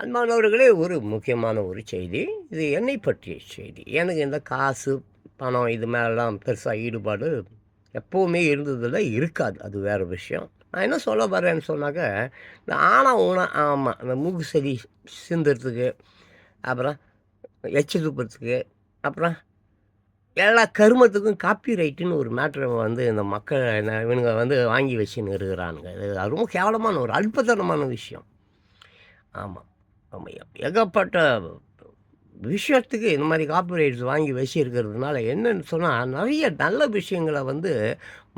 அன்பானவர்களே, ஒரு முக்கியமான ஒரு செய்தி. இது என்னை பற்றிய செய்தி. எனக்கு இந்த காசு, பணம் இது மேலலாம் பெருசா ஈடுபாடு எப்பவுமே இருந்ததில்ல, இருக்காது. அது வேற விஷயம். நான் என்ன சொல்ல வரேன்னு சொன்னாக்க, இந்த ஆனா ஊனா ஆமா. இந்த மூக்கு சளி சிந்துறதுக்கு, அப்புறம் எச்சு துப்புறதுக்கு, அப்புறம் எல்லா கருமத்துக்கும் காப்பி ரைட்டுன்னு ஒரு மேட்ர வந்து இந்த மக்கள் இவனுங்க வந்து வாங்கி வச்சுன்னு இருக்கிறானுங்க. இது ரொம்ப கேவலமான ஒரு அல்பத்தனமான விஷயம். ஆமா. ஆமா. ஏகப்பட்ட விஷயத்துக்கு இந்த மாரி காப்பிரைட்ஸ் வாங்கி வச்சிருக்கிறதுனால என்னன்னு சொன்னா, நெறைய நல்ல விஷயங்கள வந்து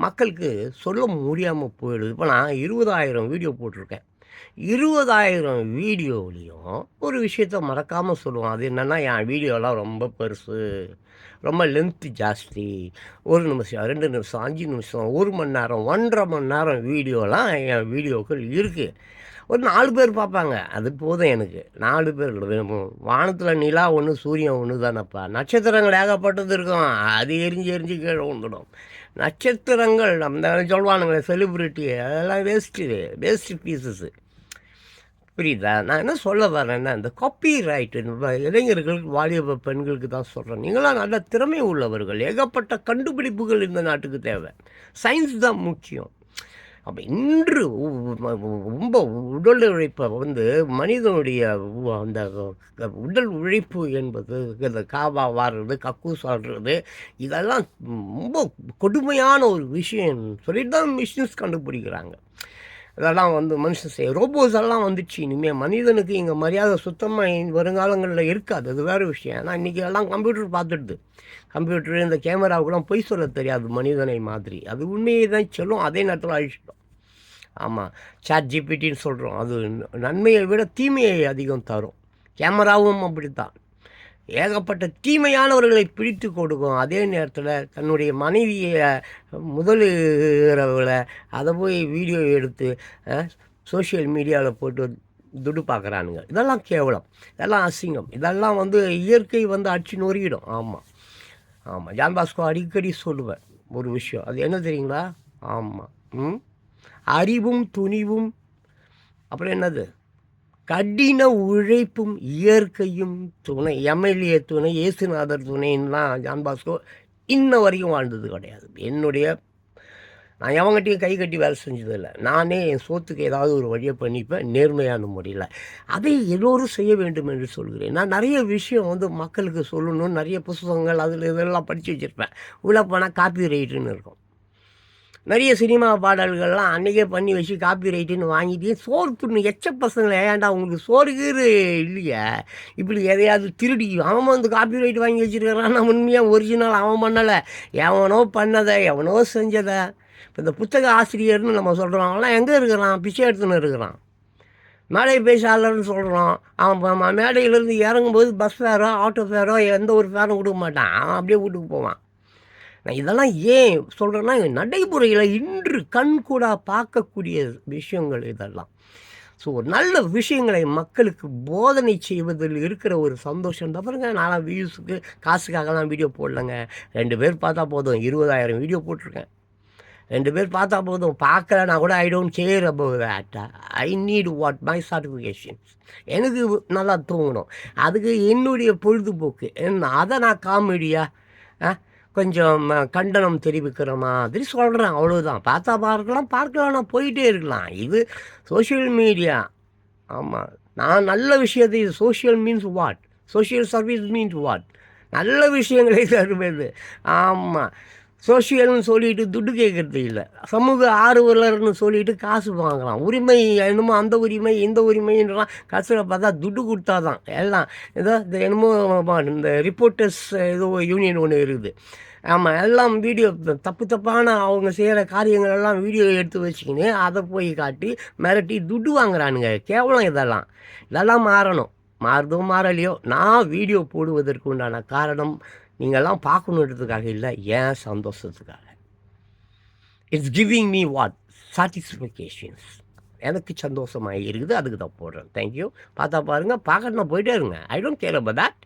மக்களுக்கு சொல்ல முடியாம போயிடுது. இப்ப நான் 20,000 வீடியோ போட்டிருக்கேன். 20,000 வீடியோலயும் ஒரு விஷயத்த மறக்காம சொல்லுவேன். அது என்னன்னா, என் வீடியோலாம் ரொம்ப பெருசு. ரொம்ப லென்த் ஜாஸ்தி. 1 நிமிஷம், 2 நிமிஷம், 5 நிமிஷம், 1 மணி நேரம், 1 1/2 மணி நேரம் வீடியோலாம் என் வீடியோக்கள் இருக்கு. ஒரு 4 பேர் பார்ப்பாங்க. அது போதும் எனக்கு. 4 பேர் வானத்தில நிலா ஒண்ணு, சூரியன் ஒண்ணு தானப்பா. நட்சத்திரங்கள் ஏகப்பட்டது இருக்கும். அது எரிஞ்சு எரிஞ்சு கீழ விழுந்துடும். நட்சத்திரங்கள் அந்த சொல்வானுங்களே செலிபிரிட்டி அதெல்லாம் வேஸ்ட்டு பீஸஸு. புரியுதா? நான் என்ன சொல்ல வரேன்னா, இந்த காப்பி ரைட் இளைஞர்களுக்கு, வாலிப பெண்களுக்கு தான் சொல்றேன். நீங்கலாம் நல்ல திறமை உள்ளவர்கள். ஏகப்பட்ட கண்டுபிடிப்புகள் இந்த நாட்டுக்கு தேவை. சயின்ஸ் தான் முக்கியம். அப்ப இன்று ரொம்ப உடல் உழைப்ப வந்து மனிதனுடைய அந்த உடல் உழைப்பு என்பது இந்த காபா வாடுறது, கக்கூஸ் ஆடுறது, இதெல்லாம் ரொம்ப கொடுமையான ஒரு விஷயம் சொல்லிட்டு தான் மிஷின்ஸ் கண்டுபிடிக்கிறாங்க. இதெல்லாம் வந்து மனுஷன் ரோபோஸ் எல்லாம் வந்துடுச்சு. இனிமே மனிதனுக்கு இங்க மரியாதை சுத்தமா வருங்காலங்கள்ல இருக்காது. அது வேற விஷயம். ஏன்னா இன்னைக்கு எல்லாம் கம்ப்யூட்டர் பார்த்துடுது. கம்ப்யூட்டர் இந்த கேமராவுக்குலாம் பொய் சொல்ல தெரியாது மனிதனை மாதிரி. அது உண்மையை தான் சொல்லும். அதே நேரத்தில அழிச்சிடும். ஆமா. சாட் ஜிபிடின்னு சொல்றோம். அது நன்மையை விட தீமையை அதிகம் தரும். கேமராவும் அப்படித்தான். ஏகப்பட்ட தீமையானவர்களை பிடித்து கொடுக்கும். அதே நேரத்தில தன்னுடைய மனைவிய முதல் இரவுல அத போய் வீடியோ எடுத்து சோஷியல் மீடியால போட்டு துட்டு பார்க்குறானுங்க. இதெல்லாம் கேவலம். இதெல்லாம் அசிங்கம். இதெல்லாம் வந்து இயற்கை வந்து அடிச்சு நொறுக்கிடும். ஆமா. ஆமா. ஜான் பாஸ்கோ அடிக்கடி சொல்லுவேன் ஒரு விஷயம். அது என்ன தெரியுங்களா? ஆமா. ம். அறிவும், துணிவும் அப்புறம் என்னது? கடின உழைப்பும், இயற்கையும் துணை. எம்எல்ஏ துணை, இயேசுநாதர் துணைன்னுலாம் ஜான் பாஸ்கோ இன்ன வரைக்கும் வாழ்ந்தது கிடையாது. என்னுடைய நான் எவங்கிட்டயும் கை கட்டி வேலை செஞ்சதில்ல. நானே என் சோத்துக்கு ஏதாவது ஒரு வழிய பண்ணிப்பேன், நேர்மையான முறையில. அதை எல்லோரும் செய்ய வேண்டும் என்று சொல்கிறேன். நான் நெறைய விஷயம் வந்து மக்களுக்கு சொல்லணும்னு நெறைய புஸ்தகங்கள் அதில இதெல்லாம் படிச்சு வச்சிருப்பேன். உள்ள போனா காப்பி ரைட்டுன்னு இருக்கும். நெறைய சினிமா பாடல்கள்லாம் அன்னைக்கே பண்ணி வச்சு காப்பி ரைட்டுன்னு வாங்கிட்டு, சோறு துண்ணு எச்ச பசங்களே ஏன்டா உங்களுக்கு சோறு கீறு இல்லையா? இப்படி எதையாவது திருடி அவன் வந்து காப்பி ரைட் வாங்கி வச்சிருக்கிறான். உண்மையா ஒரிஜினல் அவன் பண்ணல. எவனோ பண்ணத, எவனோ செஞ்சத. இப்ப இந்த புத்தக ஆசிரியர்ன்னு நம்ம சொல்றோம். அவன்லாம் எங்க இருக்கிறான்? பிச்சை எடுத்துன்னு இருக்கிறான். மேடை பேச்சாளர்ன்னு சொல்றோம். அவன் மேடையிலேருந்து இறங்கும்போது பஸ் ஃபேரோ, ஆட்டோ ஃபேரோ எந்த ஒரு ஃபேரும் குடுக்க மாட்டான். அவன் அப்படியே வீட்டுக்கு போவான். நான் இதெல்லாம் ஏன் சொல்கிறேன்னா, நடைமுறையில் இன்று கண்கூடா பார்க்கக்கூடிய விஷயங்கள் இதெல்லாம். ஸோ நல்ல விஷயங்களை மக்களுக்கு போதனை செய்வதில் இருக்கிற ஒரு சந்தோஷம் தான் பாருங்க. நான்லாம் வியூஸுக்கு காசுக்காகலாம் வீடியோ போடலங்க. 2 பேர் பார்த்தா போதும். 20,000 வீடியோ போட்டிருக்கேன். 2 பேர் பார்த்தா போதும். பார்க்கலனா கூட I don't care about that. I need what my satisfactions. எனக்கு நல்லா தூங்கணும். அதுக்கு என்னுடைய பொழுதுபோக்கு. அதை நான் காமெடியா கொஞ்சம் கண்டனம் தெரிவிக்கிற மாதிரி சொல்கிறேன். அவ்வளோதான். பார்த்தா பார்க்கலாம், பார்க்கலனா போயிட்டே இருக்கலாம். இது சோஷியல் மீடியா. ஆமாம். நான் நல்ல விஷயத்தை social means what? Social service means what? நல்ல விஷயங்களை தருவது. ஆமாம். சோஷியல்னு சொல்லிட்டு துட்டு கேட்கறது இல்லை. சமூக ஆர்வலர்னு சொல்லிட்டு காசு வாங்கலாம். உரிமை என்னமோ அந்த உரிமை இந்த உரிமைன்றலாம் கடைசியில் பார்த்தா துட்டு கொடுத்தா தான் எல்லாம். ஏதோ இந்த என்னமோ இந்த ரிப்போர்ட்டர்ஸ் ஏதோ யூனியன் ஒன்று இருக்குது. ஆமாம். எல்லாம் வீடியோ தப்பு தப்பான அவங்க செய்கிற காரியங்கள் எல்லாம் வீடியோ எடுத்து வச்சுக்கின்னு அதை போய் காட்டி மிரட்டி துட்டு வாங்குறானுங்க. கேவலம் இதெல்லாம். இதெல்லாம் மாறணும். மாறுதோ மாறலையோ நான் வீடியோ போடுவதற்கு உண்டான காரணம் நீங்கள்லாம் பார்க்கணுன்றதுக்காக இல்லை, ஏன் சந்தோஷத்துக்காக. It's giving me what? Satisfactions. எனக்கு சந்தோஷமாக இருக்குது. அதுக்கு தான் போடுறேன். தேங்க்யூ. பார்த்தா பாருங்கள். பார்க்கணுன்னா போயிட்டே இருங்க. ஐ டோன்ட் கேர் அபௌட் தட்.